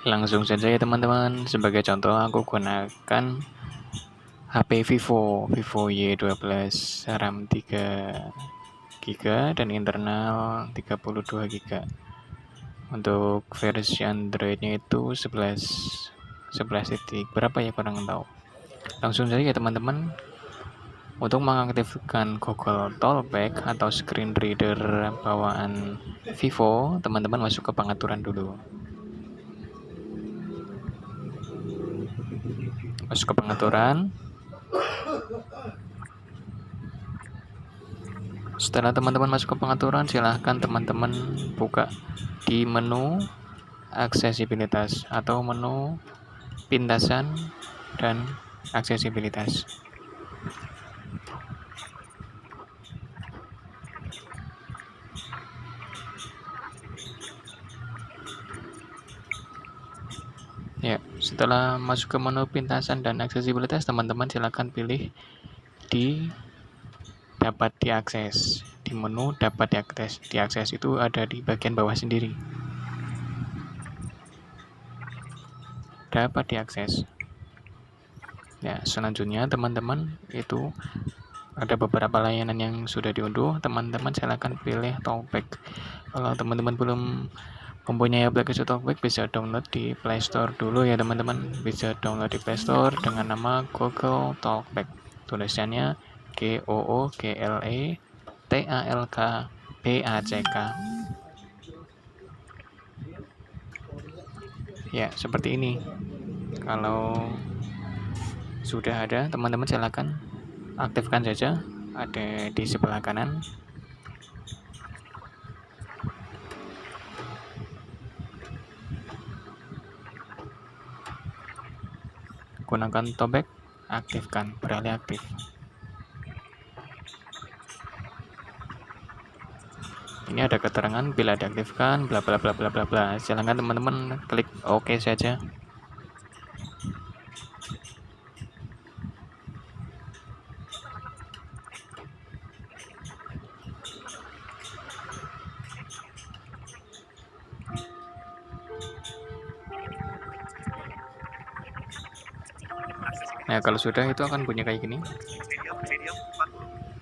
Langsung saja ya teman-teman, sebagai contoh aku gunakan HP Vivo Y12 RAM 3 GB dan internal 32 GB. Untuk versi Androidnya itu 11 titik berapa ya, kurang tahu. Langsung saja ya teman-teman, untuk mengaktifkan Google Talkback atau screen reader bawaan Vivo, teman-teman masuk ke pengaturan dulu. Masuk ke pengaturan. Setelah teman-teman masuk ke pengaturan, silahkan teman-teman buka di menu aksesibilitas atau menu pintasan dan aksesibilitas. Ya, setelah masuk ke menu pintasan dan aksesibilitas, teman-teman silahkan pilih di dapat diakses. Di menu dapat diakses itu ada di bagian bawah sendiri. Dapat diakses. Ya, selanjutnya teman-teman itu ada beberapa layanan yang sudah diunduh. Teman-teman silahkan pilih Talkback. Kalau teman-teman belum mempunyai aplikasi Talkback, bisa download di Play Store dulu ya teman-teman. Bisa download di Play Store dengan nama Google Talkback. Tulisannya GOOGLE TALKBACK. Ya, seperti ini. Kalau sudah ada, teman-teman silakan aktifkan saja. Ada di sebelah kanan. Gunakan Talkback, aktifkan, beralih aktif. Ini ada keterangan bila diaktifkan bla bla bla bla bla bla. Silakan teman-teman klik OK saja. Nah, kalau sudah itu akan bunyi kayak gini.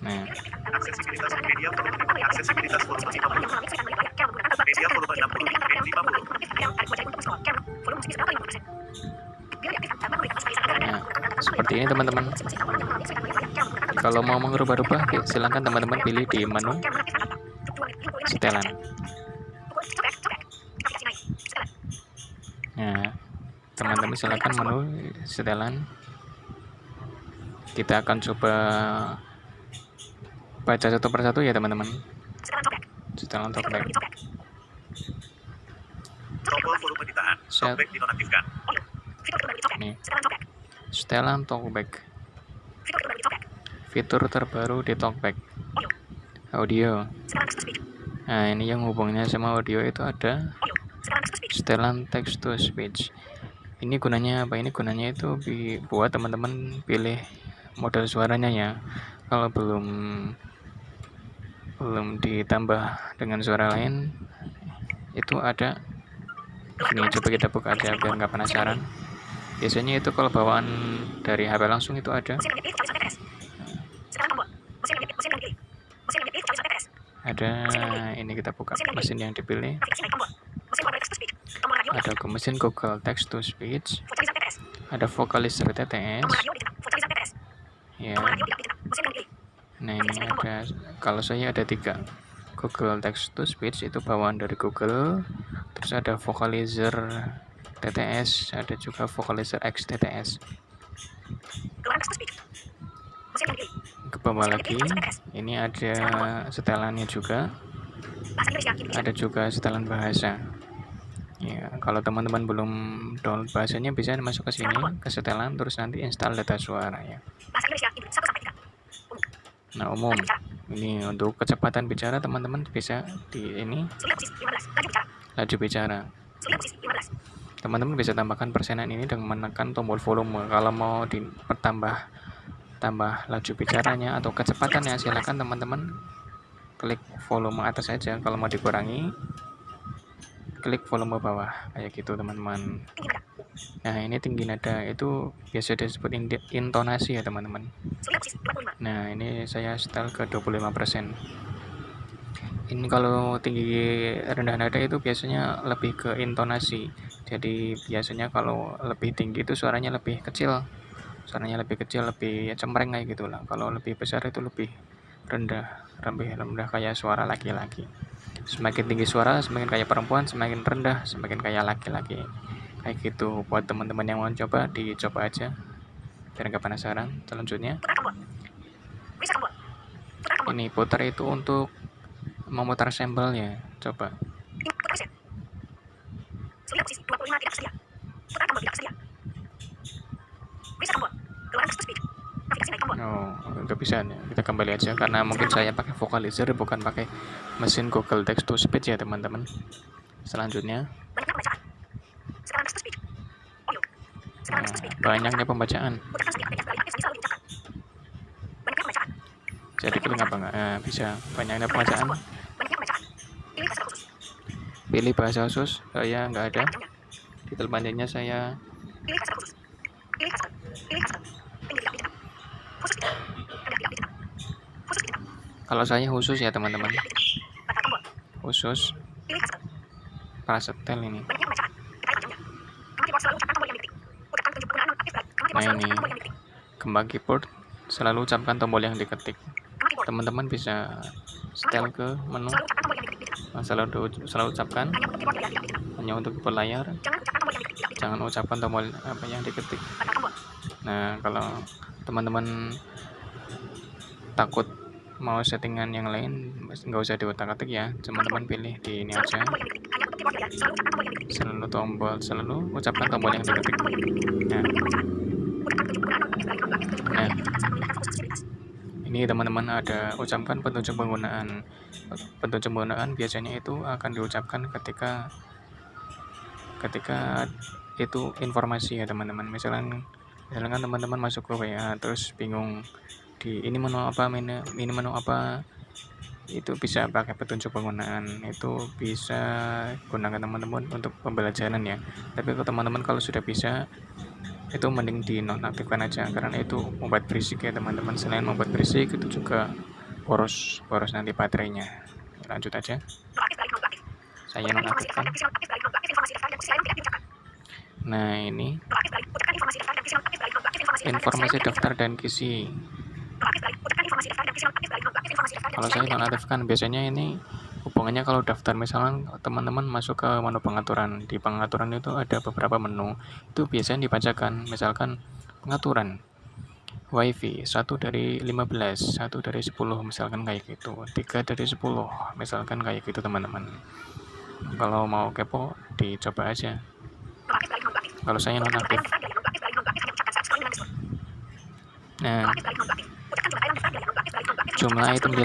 Nah, Aksesibilitas media volume, aksesibilitas volume 50. Media volume 60, 50. nah, seperti ini teman-teman. Kalau mau mengubah-ubah, silakan teman-teman pilih di menu setelan. Nah, teman-teman silakan menu setelan. Kita akan coba baca satu persatu ya teman-teman. Setelan Talkback. Tombol volume ditahan. Talkback dinonaktifkan. Nih, setelan Talkback. Fitur terbaru di Talkback. Audio. Nah, ini yang hubungannya sama audio itu ada setelan text to speech. Ini gunanya apa? Ini gunanya itu buat teman-teman pilih model suaranya ya. Kalau belum ditambah dengan suara lain, itu ada ini. Coba kita buka aja biar nggak penasaran. Biasanya itu kalau bawaan dari HP langsung itu ada ini. Kita buka mesin yang dipilih. Ada ke mesin Google Text to Speech, ada Vocalizer TTS ya. Nah, ini ada, kalau saya ada 3 Google Text to Speech, itu bawaan dari Google. Terus ada Vocalizer TTS, ada juga Vocalizer X TTS. Ke bawah lagi, ini ada setelannya juga. Ada juga setelan bahasa. Ya, kalau teman-teman belum download bahasanya, bisa masuk ke sini ke setelan, terus nanti install data suara ya. Nah, umum. Ini untuk kecepatan bicara, teman-teman bisa di ini laju bicara. Teman-teman bisa tambahkan persenan ini dengan menekan tombol volume. Kalau mau tambah laju bicaranya atau kecepatannya, silakan teman-teman klik volume atas saja. Kalau mau dikurangi, klik volume bawah kayak gitu teman-teman. Nah ini tinggi nada itu biasa disebut intonasi ya teman-teman. Nah ini saya setel ke 25%. Ini kalau tinggi rendah nada itu biasanya lebih ke intonasi. Jadi biasanya kalau lebih tinggi itu suaranya lebih kecil, lebih cempreng kayak gitulah. Kalau lebih besar itu lebih lebih rendah kayak suara laki-laki. Semakin tinggi suara semakin kayak perempuan, semakin rendah semakin kayak laki-laki. Kayak gitu. Buat teman-teman yang mau coba, dicoba aja biar nggak penasaran. Selanjutnya ini putar itu untuk memutar sampelnya. Coba. Oh, nggak bisa nih. Kita kembali aja karena mungkin saya pakai vocalizer bukan pakai mesin Google Text to Speech ya teman-teman. Selanjutnya, banyaknya pembacaan. Jadi klik apa enggak? Bisa. Banyaknya pembacaan. Pilih bahasa khusus. Saya nggak ada. Detail panjangnya saya kalau saya khusus ya teman-teman. Khusus prasetel ini. Nah ini kembang keyboard selalu ucapkan tombol yang diketik. Teman-teman bisa setel ke menu. Selalu ucapkan hanya untuk keyboard layar. Jangan ucapkan tombol apa yang diketik. Nah kalau teman-teman takut mau settingan yang lain nggak usah diutak-atik ya, teman-teman pilih di ini aja, selalu ucapkan tombol yang diketik. Nah ini teman-teman ada ucapkan petunjuk penggunaan. Biasanya itu akan diucapkan ketika itu informasi ya teman-teman. Misalkan teman-teman masuk ke WA terus bingung di ini menu apa, itu bisa pakai petunjuk penggunaan. Itu bisa gunakan teman-teman untuk pembelajaran ya. Tapi kalau teman-teman kalau sudah bisa, itu mending dinonaktifkan aja karena itu membuat berisik ya teman-teman. Selain membuat berisik itu juga boros nanti baterainya. Lanjut aja, saya nonaktifkan. Nah ini informasi daftar dan gizi. Kalau saya nonaktifkan, biasanya ini hubungannya kalau daftar, misalnya teman-teman masuk ke menu pengaturan. Di pengaturan itu ada beberapa menu, itu biasanya dibacakan. Misalkan pengaturan WiFi 1 dari 15, 1 dari 10, misalkan kayak gitu, 3 dari 10, misalkan kayak gitu teman-teman. Kalau mau kepo, dicoba aja. Kalau saya nonaktif. Nah, jumlah item di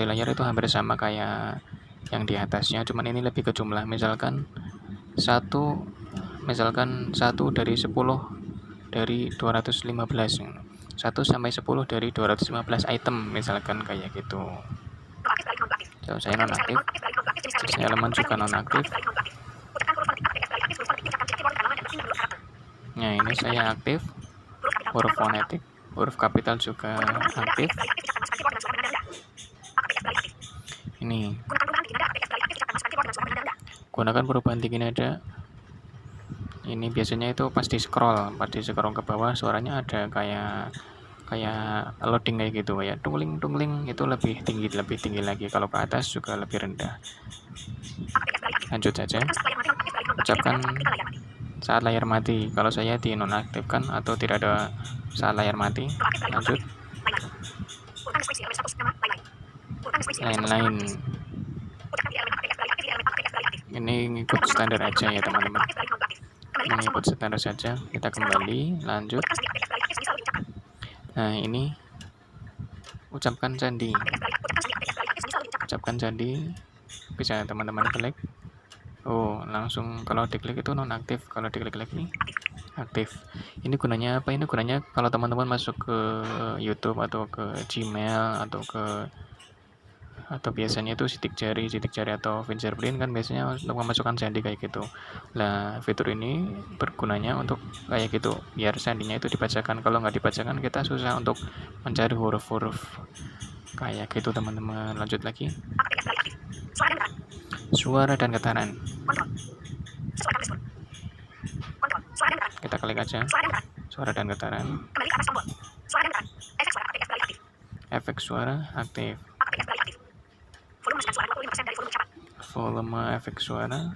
layar itu hampir sama kayak yang di atasnya, cuman ini lebih ke jumlah. Misalkan 1 dari 10 dari 215, 1 sampai 10 dari 215 item, misalkan kayak gitu. So, saya nonaktif, jenisnya elemen juga nonaktif. Nah ini saya aktif, huruf fonetik, huruf kapital juga aktif. Ini gunakan perubahan tinggi nada. Ini biasanya itu pas di scroll ke bawah, suaranya ada kayak loading kayak gitu ya, tungling itu lebih tinggi lagi. Kalau ke atas juga lebih rendah. Lanjut saja, ucapkan saat layar mati. Kalau saya dinonaktifkan atau tidak ada saat layar mati. Lanjut, lain-lain. Ini ngikut standar aja ya teman-teman, mengikut standar saja. Kita kembali, lanjut. Nah ini ucapkan candi, bisa teman-teman klik. Oh langsung, kalau diklik itu nonaktif, kalau diklik lagi aktif. Ini gunanya apa? Ini gunanya kalau teman-teman masuk ke YouTube atau ke Gmail atau ke atau biasanya itu sidik jari atau fingerprint kan biasanya untuk memasukkan sandi kayak gitu. Nah, fitur ini bergunanya untuk kayak gitu, biar sandinya itu dibacakan. Kalau nggak dibacakan kita susah untuk mencari huruf-huruf kayak gitu teman-teman. Lanjut lagi, suara dan getaran. Kita klik aja suara dan getaran. Efek suara aktif. Volume efek suara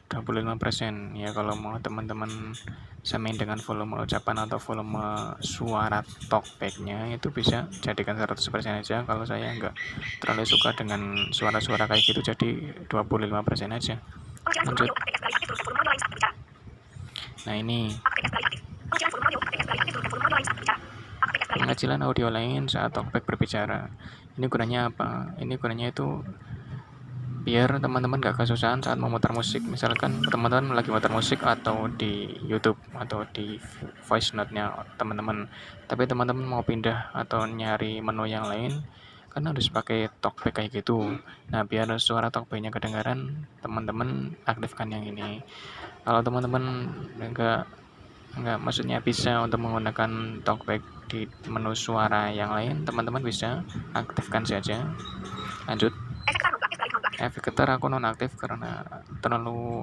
25%. Ya kalau mau teman-teman samain dengan volume ucapan atau volume suara talkbacknya itu bisa jadikan 100% aja. Kalau saya nggak terlalu suka dengan suara-suara kayak gitu, jadi 25% aja. Lanjut. Nah ini pengecilan audio lain saat talkback berbicara. Ini gunanya apa? Ini gunanya itu biar teman-teman gak kesusahan saat memutar musik. Misalkan teman-teman lagi mutar musik atau di YouTube atau di voice note-nya teman-teman, tapi teman-teman mau pindah atau nyari menu yang lain, kan harus pakai talkback kayak gitu. Nah, biar suara talkback-nya kedengaran, teman-teman aktifkan yang ini. Kalau teman-teman nggak maksudnya bisa untuk menggunakan talkback di menu suara yang lain, teman-teman bisa aktifkan saja. Lanjut. Efek getar aku nonaktif karena terlalu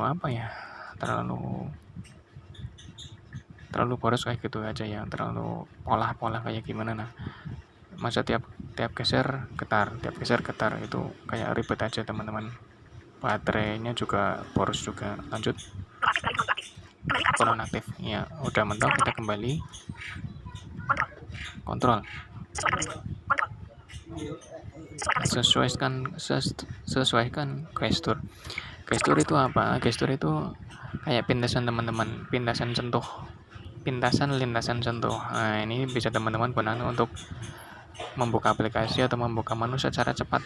apa ya, terlalu boros kayak gitu aja ya, terlalu pola kayak gimana. Nah, masa tiap geser getar itu kayak ribet aja teman-teman, baterainya juga boros juga. Lanjut, nonaktif ya, udah mentok, kita kembali kontrol. Sesuaikan gestur. Gestur itu apa? Gestur itu kayak pintasan teman-teman, pintasan lintasan sentuh. Nah, ini bisa teman-teman gunakan untuk membuka aplikasi atau membuka menu secara cepat.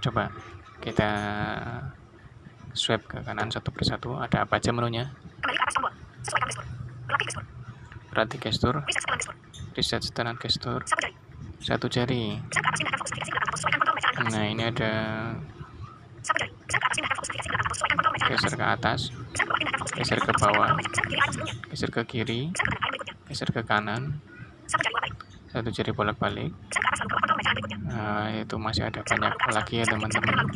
Coba kita swipe ke kanan satu persatu, ada apa aja menunya. Berarti gestur, reset setelan gestur, satu jari. Nah, ini ada geser ke atas, geser ke bawah, geser ke kiri, geser ke kanan, satu jari bolak-balik. Nah, itu masih ada banyak lagi ya teman-teman.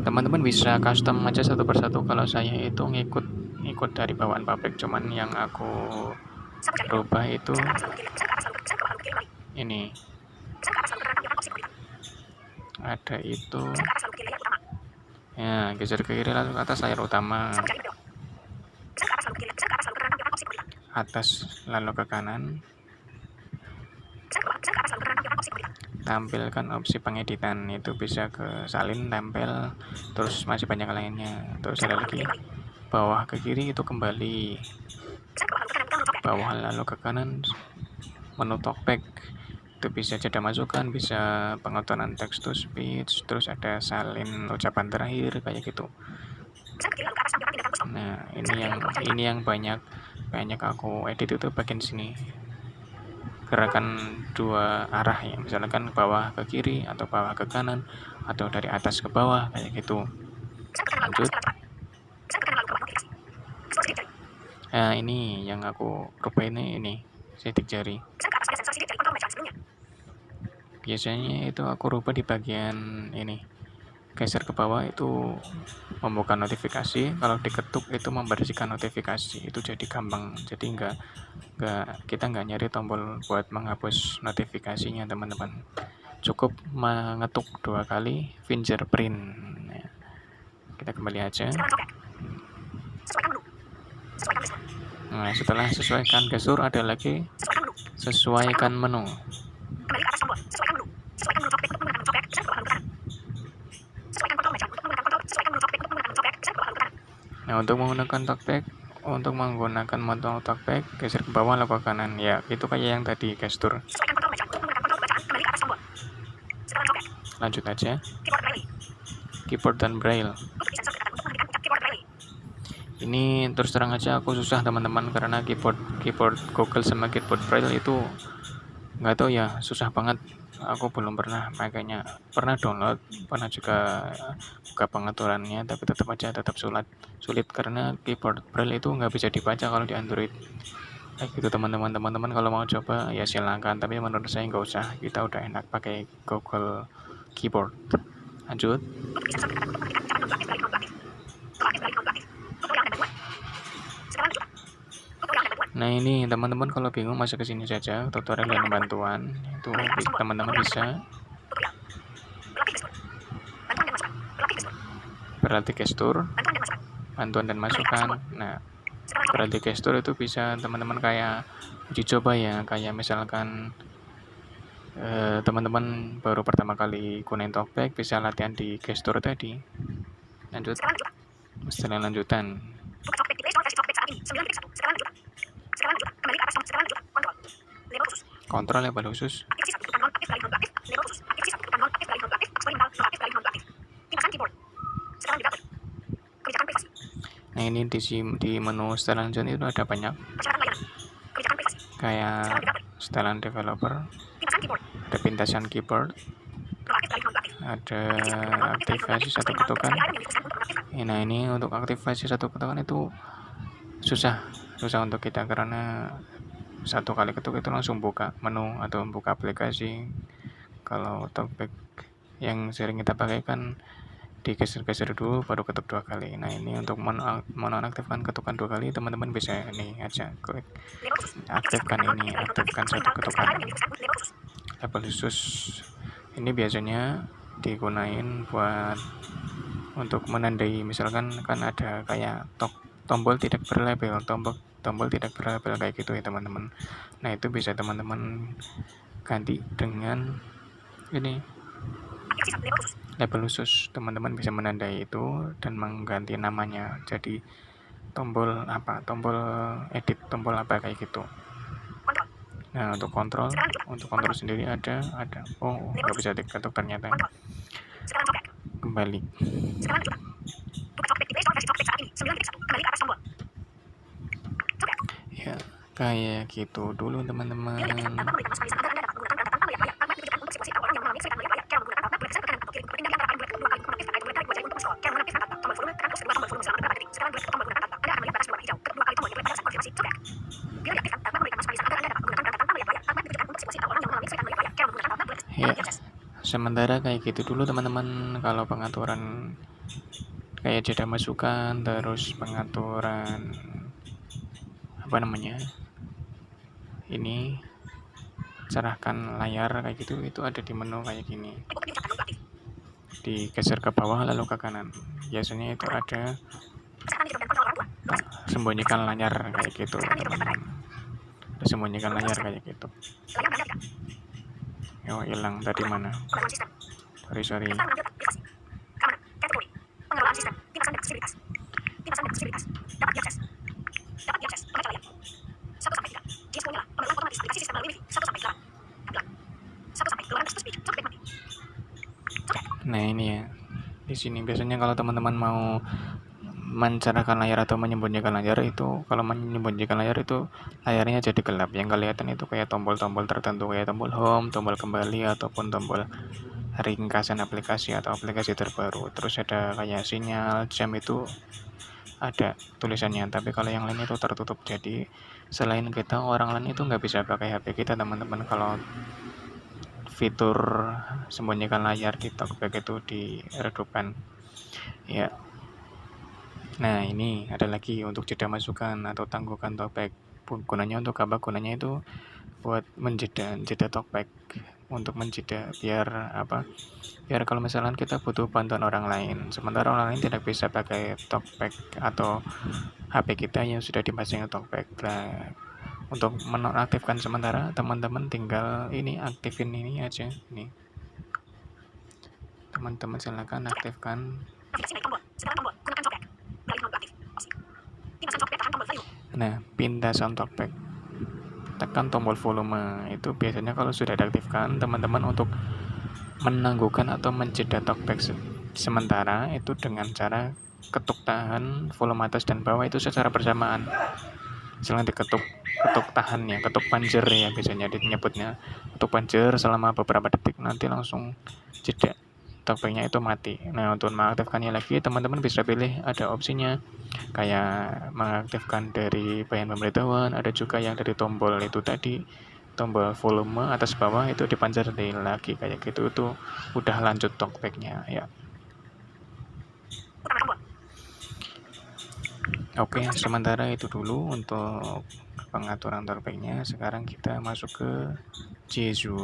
Teman-teman bisa custom aja satu persatu. Kalau saya itu ngikut dari bawaan pabrik, cuman yang aku rubah itu ini. Ada itu ya, geser ke kiri lalu ke atas layar utama, atas lalu ke kanan, tampilkan opsi pengeditan, itu bisa ke salin, tempel, terus masih banyak lainnya. Terus ada lagi bawah ke kiri itu kembali, bawah lalu ke kanan menu talkback, itu bisa jeda masukan, bisa pengaturan text to speech, terus ada salin ucapan terakhir kayak gitu. Nah, ini yang banyak aku edit itu bagian sini, gerakan dua arah ya, misalkan bawah ke kiri atau bawah ke kanan atau dari atas ke bawah kayak gitu. Lanjut. Nah, ini yang aku rubah ini sidik jari. Biasanya itu aku rubah di bagian ini, geser ke bawah itu membuka notifikasi, kalau diketuk itu membersihkan notifikasi, itu jadi gampang, jadi kita nggak nyari tombol buat menghapus notifikasinya teman-teman, cukup mengetuk 2 kali fingerprint. Kita kembali aja. Nah, setelah sesuaikan gestur ada lagi sesuaikan menu. Nah, untuk menggunakan menu talkback, geser ke bawah lalu ke kanan. Ya, itu kayak yang tadi gestur. Lanjut aja. Keyboard dan braille. Ini terus terang aja aku susah teman-teman, karena keyboard Google sama keyboard braille itu nggak tahu ya, susah banget. Aku belum pernah makanya, pernah download, pernah juga buka pengaturannya, tapi tetap sulit karena keyboard braille itu nggak bisa dibaca kalau di Android. Kayak gitu teman-teman kalau mau coba ya silakan, tapi menurut saya nggak usah, kita udah enak pakai Google Keyboard. Lanjut. Nah ini teman-teman kalau bingung masuk ke sini saja, tutorial dan bantuan itu teman-teman bisa berarti gestur, bantuan dan masukan. Nah, berarti gestur itu bisa teman-teman kayak uji coba ya, kayak misalkan teman-teman baru pertama kali gunain talkback bisa latihan di gestur tadi. Lanjut. Setelah lanjutan. Kontrol label khusus. Nah ini di menu setelan itu ada banyak kayak setelan developer, ada pintasan keyboard, ada aktivasi satu ketukan. Nah ini untuk aktivasi satu ketukan itu susah untuk kita karena satu kali ketuk itu langsung buka menu atau buka aplikasi. Kalau talkback yang sering kita pakai kan digeser-geser dulu baru ketuk 2 kali. Nah ini untuk menonaktifkan ketukan 2 kali, teman-teman bisa ini aja klik aktifkan satu ketukan. Label khusus ini biasanya digunain buat untuk menandai, misalkan kan ada kayak tombol tidak berlabel, tombol tidak berlabel kayak gitu ya teman-teman. Nah itu bisa teman-teman ganti dengan ini label khusus. Teman-teman bisa menandai itu dan mengganti namanya jadi tombol edit, tombol apa kayak gitu. Nah untuk kontrol sendiri ada nggak bisa diketuk ternyata. Kembali ya kayak gitu dulu teman-teman. Ya, sementara kayak gitu dulu teman-teman. Kalau pengaturan kayak jeda masukan, terus pengaturan ini cerahkan layar kayak gitu, itu ada di menu kayak gini, digeser ke bawah lalu ke kanan. Biasanya itu ada sembunyikan layar kayak gitu teman-teman, sembunyikan layar kayak gitu. Yo hilang tadi mana, sorry. Nah ini ya, di sini biasanya kalau teman-teman mau mencerahkan layar atau menyembunyikan layar itu, kalau menyembunyikan layar itu layarnya jadi gelap, yang kelihatan itu kayak tombol-tombol tertentu kayak tombol home, tombol kembali, ataupun tombol ringkasan aplikasi atau aplikasi terbaru. Terus ada kayak sinyal, jam, itu ada tulisannya, tapi kalau yang lain itu tertutup. Jadi selain kita, orang lain itu nggak bisa pakai HP kita teman-teman kalau fitur sembunyikan layar di talkback itu diredupkan ya. Nah ini ada lagi untuk jeda masukan atau tangguhkan talkback. Gunanya untuk apa? Gunanya itu buat jeda talkback, untuk menjeda biar kalau misalkan kita butuh bantuan orang lain, sementara orang lain tidak bisa pakai talkback atau HP kita yang sudah dipasang talkback. Nah, untuk menonaktifkan sementara, teman-teman tinggal aktifin ini aja nih. Teman-teman silakan aktifkan. Nah, pindah sound talkback, tekan tombol volume. Itu biasanya kalau sudah diaktifkan, teman-teman untuk menangguhkan atau menjeda talkback sementara itu dengan cara ketuk tahan volume atas dan bawah itu secara bersamaan. Silakan diketuk tahan ya, ketuk panjer ya biasanya disebutnya. Ketuk panjer selama beberapa detik, nanti langsung jeda. Talkback-nya itu mati. Nah, untuk mengaktifkannya lagi, teman-teman bisa pilih ada opsinya kayak mengaktifkan dari bagian pemberitahuan, ada juga yang dari tombol itu tadi, tombol volume atas bawah itu dipancar lagi kayak gitu. Itu udah lanjut talkback-nya ya. Utama tombol. Oke, sementara itu dulu untuk pengaturan talkback-nya. Sekarang kita masuk ke Jeju.